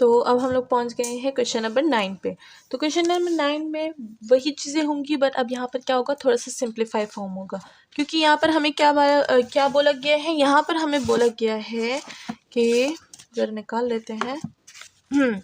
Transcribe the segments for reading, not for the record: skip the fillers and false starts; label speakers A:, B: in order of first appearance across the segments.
A: तो अब हम लोग पहुंच गए हैं क्वेश्चन नंबर 9 पे। तो क्वेश्चन नंबर 9 में वही चीज़ें होंगी, बट अब यहाँ पर क्या होगा, थोड़ा सा सिंप्लीफाई फॉर्म होगा, क्योंकि यहाँ पर हमें क्या बोला गया है, यहाँ पर हमें बोला गया है कि जरा निकाल लेते हैं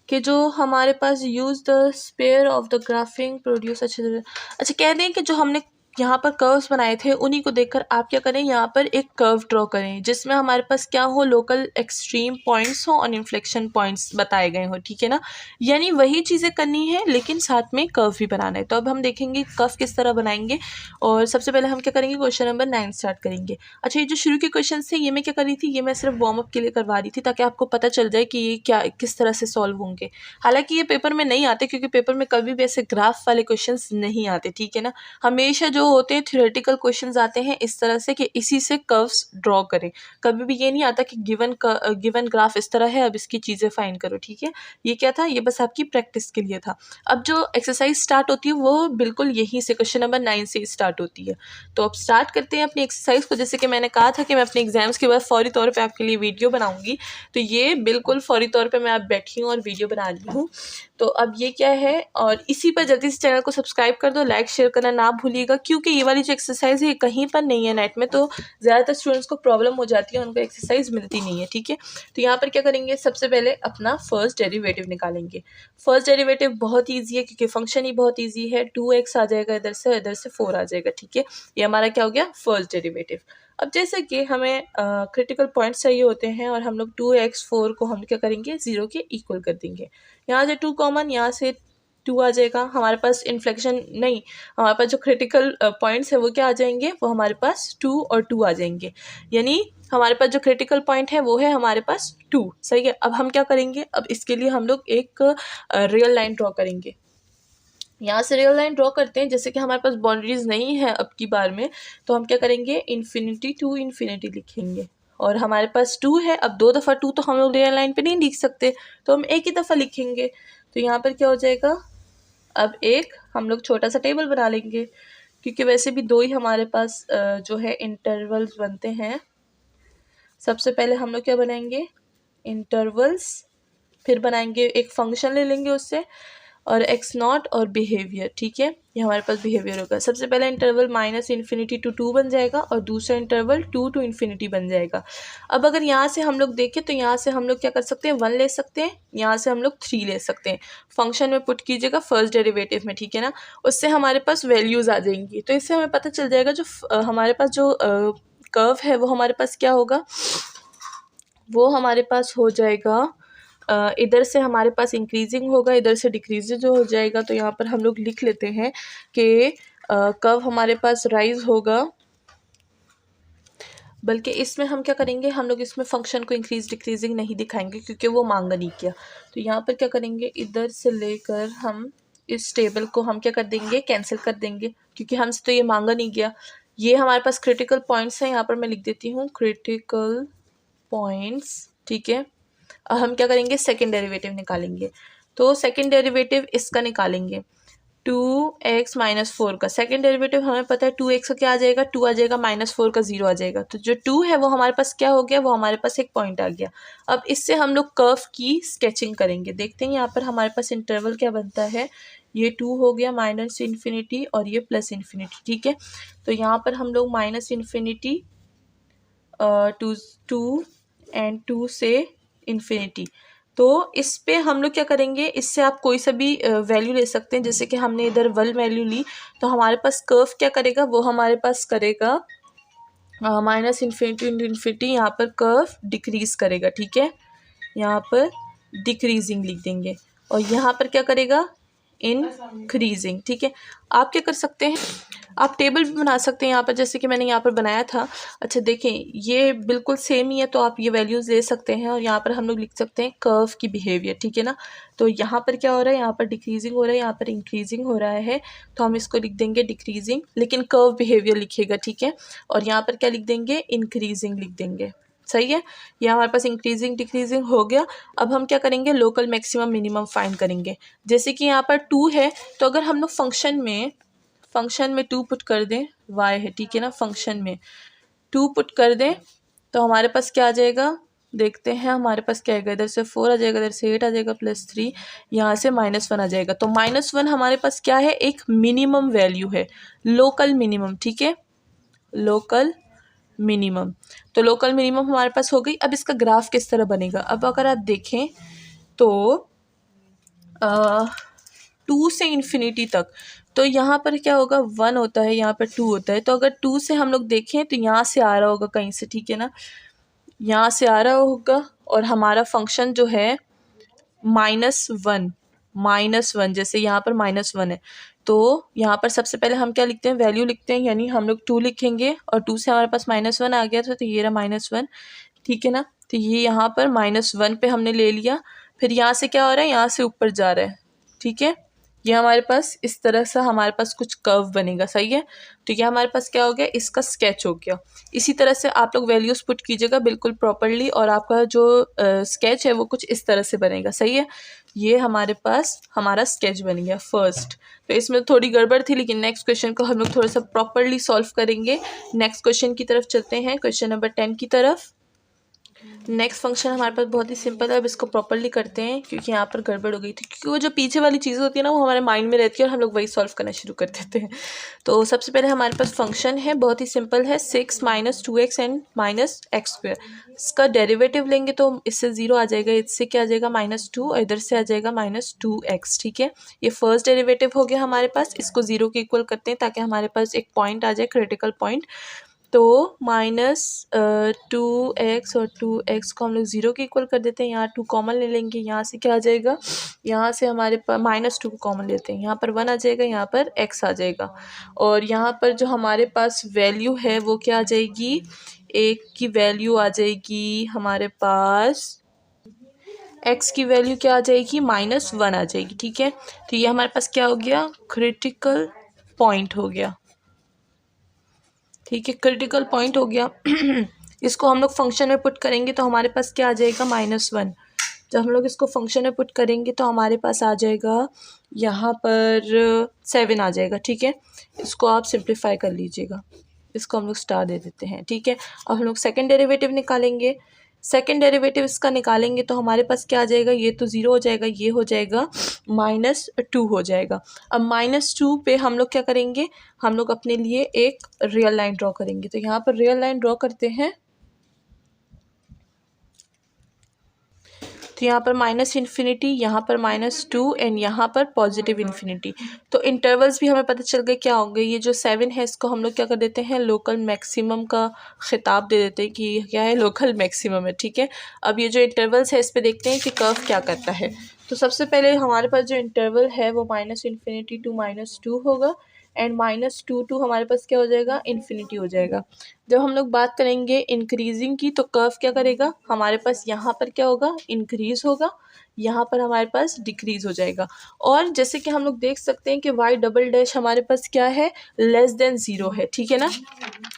A: कि जो हमारे पास use the spare of the graphing produce अच्छा कह दें कि जो हमने यहाँ पर कर्व्स बनाए थे उन्हीं को देखकर आप क्या करें, यहाँ पर एक कर्व ड्रॉ करें जिसमें हमारे पास क्या हो, लोकल एक्सट्रीम पॉइंट्स हो और इन्फ्लेक्शन पॉइंट्स बताए गए हो, ठीक है ना। यानी वही चीज़ें करनी है लेकिन साथ में कर्व भी बनाना है। तो अब हम देखेंगे कर्व किस तरह बनाएंगे, और सबसे पहले हम क्या करेंगे, क्वेश्चन नंबर 9 स्टार्ट करेंगे। अच्छा, ये जो शुरू के क्वेश्चन थे ये मैं क्या कर रही थी, ये मैं सिर्फ वार्म अप के लिए करवा रही थी ताकि आपको पता चल जाए कि ये क्या किस तरह से सॉल्व होंगे। हालांकि ये पेपर में नहीं आते, क्योंकि पेपर में कभी भी ऐसे ग्राफ वाले क्वेश्चंस नहीं आते, ठीक है ना। हमेशा जो होते हैं थ्योरेटिकल क्वेश्चंस आते हैं इस तरह से कि इसी से कर्व्स ड्रॉ करें। कभी भी ये नहीं आता कि गिवन ग्राफ इस तरह है, अब इसकी चीज़ें फाइंड करो, ठीक है। ये क्या था, ये बस आपकी प्रैक्टिस के लिए था। अब जो एक्सरसाइज स्टार्ट होती है वो बिल्कुल यहीं से क्वेश्चन नंबर 9 से स्टार्ट होती है। तो अब स्टार्ट करते हैं अपनी एक्सरसाइज को। जैसे कि मैंने कहा था कि मैं अपने एग्जाम्स के बाद फौरी तौर पर आपके लिए वीडियो बनाऊंगी, तो ये बिल्कुल फौरी तौर पर मैं आप बैठी हूँ और वीडियो बना रही हूँ। तो अब ये क्या है, और इसी पर जल्दी से चैनल को सब्सक्राइब कर दो, लाइक शेयर करना ना भूलिएगा, क्योंकि ये वाली जो एक्सरसाइज है ये कहीं पर नहीं है नेट में, तो ज़्यादातर स्टूडेंट्स को प्रॉब्लम हो जाती है, उनको एक्सरसाइज मिलती नहीं है, ठीक है। तो यहाँ पर क्या करेंगे, सबसे पहले अपना फर्स्ट डेरिवेटिव निकालेंगे। फर्स्ट डेरिवेटिव बहुत ईजी है क्योंकि फंक्शन ही बहुत ईजी है। 2x आ जाएगा इधर से 4 आ जाएगा, ठीक है। ये हमारा क्या हो गया, फर्स्ट डेरिवेटिव। अब जैसे कि हमें क्रिटिकल पॉइंट्स चाहिए होते हैं और हम लोग 2x 4 को हम क्या करेंगे, 0 के इक्वल कर देंगे। यहाँ से 2 कॉमन, यहाँ से 2 आ जाएगा, हमारे पास इन्फ्लेक्शन नहीं, हमारे पास जो क्रिटिकल पॉइंट्स है वो क्या आ जाएंगे, वो हमारे पास 2 और 2 आ जाएंगे। यानी हमारे पास जो क्रिटिकल पॉइंट है वो है हमारे पास 2, सही है। अब हम क्या करेंगे, अब इसके लिए हम लोग एक रियल लाइन ड्रॉ करेंगे। यहाँ से रियल लाइन ड्रॉ करते हैं, जैसे कि हमारे पास बाउंड्रीज नहीं है अब की बार में, तो हम क्या करेंगे, इन्फिनिटी टू इन्फिनिटी लिखेंगे। और हमारे पास 2 है, अब 2 दफ़ा 2 तो हम लोग रियल लाइन पे नहीं लिख सकते, तो हम एक ही दफ़ा लिखेंगे। तो यहाँ पर क्या हो जाएगा, अब एक हम लोग छोटा सा टेबल बना लेंगे, क्योंकि वैसे भी 2 ही हमारे पास जो है इंटरवल्स बनते हैं। सबसे पहले हम लोग क्या बनाएंगे, इंटरवल्स, फिर बनाएंगे एक फंक्शन ले लेंगे उससे, और x0 और बिहेवियर, ठीक है। ये हमारे पास बिहेवियर होगा। सबसे पहला इंटरवल -∞ to 2 बन जाएगा और दूसरा इंटरवल 2 to ∞ बन जाएगा। अब अगर यहाँ से हम लोग देखें तो यहाँ से हम लोग क्या कर सकते हैं, 1 ले सकते हैं, यहाँ से हम लोग 3 ले सकते हैं। फंक्शन में पुट कीजिएगा फर्स्ट डेरिवेटिव में, ठीक है ना। उससे हमारे पास वैल्यूज़ आ जाएंगी, तो इससे हमें पता चल जाएगा जो हमारे पास जो कर्व है वो हमारे पास क्या होगा, वो हमारे पास हो जाएगा, इधर से हमारे पास इंक्रीजिंग होगा, इधर से डिक्रीजिंग हो जाएगा। तो यहाँ पर हम लोग लिख लेते हैं कि कर्व हमारे पास राइज होगा, बल्कि इसमें हम क्या करेंगे, हम लोग इसमें फंक्शन को इंक्रीज डिक्रीजिंग नहीं दिखाएंगे क्योंकि वो मांगा नहीं किया। तो यहाँ पर क्या करेंगे, इधर से लेकर हम इस टेबल को हम क्या कर देंगे, कैंसिल कर देंगे, क्योंकि हमसे तो ये मांगा नहीं गया। ये हमारे पास क्रिटिकल पॉइंट्स हैं, यहाँ पर मैं लिख देती हूँ क्रिटिकल पॉइंट्स, ठीक है। अब हम क्या करेंगे, सेकेंड डेरिवेटिव निकालेंगे। तो सेकेंड डेरिवेटिव इसका निकालेंगे, 2x - 4 का सेकेंड डेरिवेटिव हमें पता है 2x का क्या आ जाएगा, 2 आ जाएगा, -4 का 0 आ जाएगा। तो जो 2 है वो हमारे पास क्या हो गया, वो हमारे पास एक पॉइंट आ गया। अब इससे हम लोग कर्व की स्केचिंग करेंगे। देखते हैं यहाँ पर हमारे पास इंटरवल क्या बनता है, ये 2 हो गया -∞ और ये +∞, ठीक है। तो यहाँ पर हम लोग -∞, 2 एंड 2 से इन्फिनिटी, तो इस पे हम लोग क्या करेंगे, इससे आप कोई सा भी वैल्यू ले सकते हैं। जैसे कि हमने इधर 1 वैल्यू ली, तो हमारे पास कर्व क्या करेगा, वो हमारे पास करेगा -∞ यहाँ पर कर्व डिक्रीज करेगा, ठीक है। यहाँ पर डिक्रीजिंग लिख देंगे, और यहाँ पर क्या करेगा, इंक्रीजिंग, ठीक है। आप क्या कर सकते हैं, आप टेबल भी बना सकते हैं यहाँ पर, जैसे कि मैंने यहाँ पर बनाया था। अच्छा देखें, ये बिल्कुल सेम ही है, तो आप ये वैल्यूज़ ले सकते हैं, और यहाँ पर हम लोग लिख सकते हैं कर्व की बिहेवियर, ठीक है ना। तो यहाँ पर क्या हो रहा है, यहाँ पर डिक्रीजिंग हो रहा है, यहाँ पर इंक्रीजिंग हो रहा है, तो हम इसको लिख देंगे डिक्रीजिंग, लेकिन कर्व बिहेवियर लिखिएगा, ठीक है। और यहाँ पर क्या लिख देंगे, इंक्रीजिंग लिख देंगे, सही है। ये हमारे पास इंक्रीजिंग डिक्रीजिंग हो गया। अब हम क्या करेंगे, लोकल मैक्सिमम मिनिमम फाइंड करेंगे। जैसे कि यहाँ पर 2 है, तो अगर हम लोग फंक्शन में 2 पुट कर दें, y है, ठीक है ना, फंक्शन में 2 पुट कर दें, तो हमारे पास क्या आ जाएगा, देखते हैं हमारे पास क्या आएगा। इधर से 4 आ जाएगा, इधर से 8 आ जाएगा, +3, यहाँ से -1 आ जाएगा। तो -1 हमारे पास क्या है, एक मिनिमम वैल्यू है, लोकल मिनिमम, ठीक है, लोकल मिनिमम। तो लोकल मिनिमम हमारे पास हो गई। अब इसका ग्राफ किस तरह बनेगा, अब अगर आप देखें तो 2 से इन्फिनिटी तक, तो यहाँ पर क्या होगा, 1 होता है, यहाँ पर 2 होता है। तो अगर 2 से हम लोग देखें तो यहाँ से आ रहा होगा कहीं से, ठीक है ना, यहाँ से आ रहा होगा, और हमारा फंक्शन जो है -1, जैसे यहाँ पर -1 है, तो यहाँ पर सबसे पहले हम क्या लिखते हैं, वैल्यू लिखते हैं, यानी हम लोग 2 लिखेंगे, और 2 से हमारे पास -1 आ गया था, तो ये रहा -1, ठीक है ना। तो ये यहाँ पर -1 पे हमने ले लिया, फिर यहाँ से क्या हो रहा है, यहाँ से ऊपर जा रहा है, ठीक है। ये हमारे पास इस तरह से हमारे पास कुछ कर्व बनेगा, सही है। तो ये हमारे पास क्या हो गया, इसका स्केच हो गया। इसी तरह से आप लोग वैल्यूज़ पुट कीजिएगा बिल्कुल प्रॉपरली, और आपका जो स्केच है वो कुछ इस तरह से बनेगा, सही है। ये हमारे पास हमारा स्केच बन गया फर्स्ट। तो इसमें थोड़ी गड़बड़ थी, लेकिन नेक्स्ट क्वेश्चन को हम लोग थोड़ा सा प्रॉपरली सॉल्व करेंगे। नेक्स्ट क्वेश्चन की तरफ चलते हैं, क्वेश्चन नंबर 10 की तरफ। नेक्स्ट फंक्शन हमारे पास बहुत ही सिंपल है, अब इसको प्रॉपरली करते हैं, क्योंकि यहाँ पर गड़बड़ हो गई थी, क्योंकि वो जो पीछे वाली चीज़ होती है ना, वो हमारे माइंड में रहती है और हम लोग वही सॉल्व करना शुरू कर देते हैं। तो सबसे पहले हमारे पास फंक्शन है, बहुत ही सिंपल है, 6 - 2x एंड -x²। इसका डेरिवेटिव लेंगे तो इससे 0 आ जाएगा, इससे क्या आ जाएगा -2, और इधर से आ जाएगा -2x, ठीक है। ये फर्स्ट डेरिवेटिव हो गया हमारे पास, इसको 0 के इक्वल करते हैं ताकि हमारे पास एक पॉइंट आ जाए, क्रिटिकल पॉइंट। तो -2x और 2x को हम लोग 0 के इक्वल कर देते हैं, यहाँ 2 कॉमन ले लेंगे, यहाँ से क्या आ जाएगा, यहाँ से हमारे पास -2 को कॉमन लेते हैं, यहाँ पर 1 आ जाएगा, यहाँ पर x आ जाएगा, और यहाँ पर जो हमारे पास वैल्यू है वो क्या आ जाएगी, एक की वैल्यू आ जाएगी हमारे पास, x की वैल्यू क्या आ जाएगी, -1 आ जाएगी, ठीक है। तो ये हमारे पास क्या हो गया, क्रिटिकल पॉइंट हो गया, ठीक है, क्रिटिकल पॉइंट हो गया। इसको हम लोग फंक्शन में पुट करेंगे तो हमारे पास क्या आ जाएगा, -1। जब हम लोग इसको फंक्शन में पुट करेंगे तो हमारे पास आ जाएगा यहाँ पर 7 आ जाएगा, ठीक है। इसको आप सिंप्लीफाई कर लीजिएगा, इसको हम लोग स्टार दे देते हैं, ठीक है। अब हम लोग सेकेंड डेरिवेटिव निकालेंगे, सेकेंड डेरिवेटिव इसका निकालेंगे तो हमारे पास क्या आ जाएगा, ये तो 0 हो जाएगा, ये हो जाएगा -2 हो जाएगा। अब -2 पे हम लोग क्या करेंगे, हम लोग अपने लिए एक रियल लाइन ड्रॉ करेंगे। तो यहाँ पर रियल लाइन ड्रॉ करते हैं, तो यहाँ पर -∞, यहाँ पर -2 एंड यहाँ पर +∞। तो इंटरवल्स भी हमें पता चल गए क्या होंगे। ये जो 7 है इसको हम लोग क्या कर देते हैं, लोकल मैक्सिमम का खिताब दे देते हैं कि क्या है, लोकल मैक्सिमम है, ठीक है। अब ये जो इंटरवल्स है इस पे देखते हैं कि कर्व क्या करता है। तो सबसे पहले हमारे पास जो इंटरवल है वो -∞ टू -2 होगा, एंड -2 टू हमारे पास क्या हो जाएगा, इन्फिनिटी हो जाएगा। जब हम लोग बात करेंगे इंक्रीजिंग की, तो कर्व क्या करेगा, हमारे पास यहाँ पर क्या होगा, इंक्रीज होगा, यहाँ पर हमारे पास डिक्रीज हो जाएगा। और जैसे कि हम लोग देख सकते हैं कि y" हमारे पास क्या है, <0 है, ठीक है ना,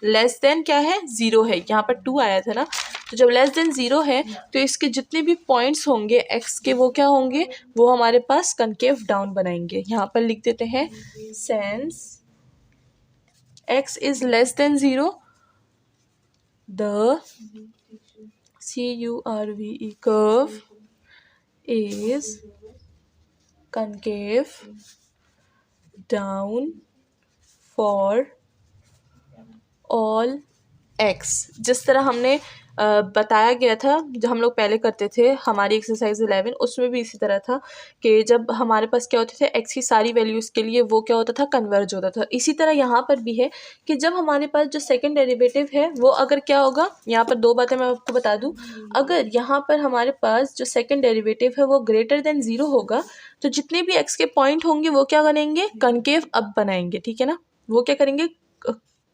A: लेस देन क्या है, 0 है, यहाँ पर 2 आया था ना। तो जब <0 है तो इसके जितने भी पॉइंट्स होंगे x के, वो क्या होंगे, वो हमारे पास कनकेव डाउन बनाएंगे। यहाँ पर लिख देते हैं, since x is less than 0, the curve curve is concave down for all x। जिस तरह हमने बताया गया था, जो हम लोग पहले करते थे हमारी एक्सरसाइज 11, उसमें भी इसी तरह था कि जब हमारे पास क्या होते थे, x की सारी वैल्यूज़ के लिए वो क्या होता था, कन्वर्ज होता था। इसी तरह यहाँ पर भी है कि जब हमारे पास जो सेकंड डेरिवेटिव है वो अगर क्या होगा, यहाँ पर 2 बातें मैं आपको बता दूँ। अगर यहाँ पर हमारे पास जो सेकंड डेरिवेटिव है वो ग्रेटर देन 0 होगा, तो जितने भी x के पॉइंट होंगे वो क्या बनेंगे, कनकेव अप बनाएंगे, ठीक है ना। वो क्या करेंगे,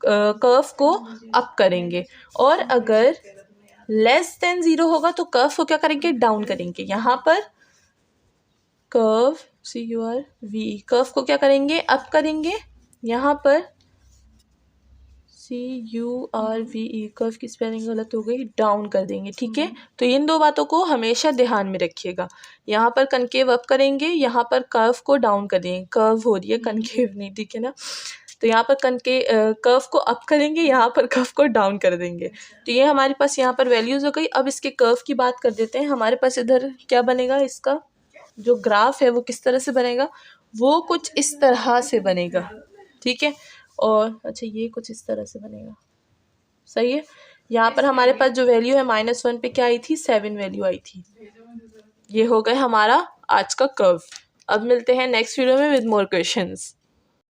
A: कर्व को अप करेंगे। और अगर लेस देन 0 होगा तो कर्व को क्या करेंगे, डाउन करेंगे। यहाँ पर कर्व कर्व को क्या करेंगे, अप करेंगे। यहाँ पर कर्व की स्पेलिंग गलत हो गई, डाउन कर देंगे, ठीक है। तो इन 2 बातों को हमेशा ध्यान में रखिएगा। यहाँ पर कनकेव अप करेंगे, यहाँ पर कर्व को डाउन कर देंगे, कर्व हो रही है कनकेव नहीं, ठीक है ना। तो यहाँ पर कर्व को अप करेंगे, यहाँ पर कर्व को डाउन कर देंगे। तो ये हमारे पास यहाँ पर वैल्यूज़ हो गई। अब इसके कर्व की बात कर देते हैं। हमारे पास इधर क्या बनेगा, इसका जो ग्राफ है वो किस तरह से बनेगा, वो कुछ इस तरह से बनेगा, ठीक है। और अच्छा ये कुछ इस तरह से बनेगा, सही है। यहाँ पर हमारे पास जो वैल्यू है -1 पे क्या आई थी, 7 वैल्यू आई थी। ये हो गए हमारा आज का कर्व। अब मिलते हैं नेक्स्ट वीडियो में विद मोर क्वेश्चंस।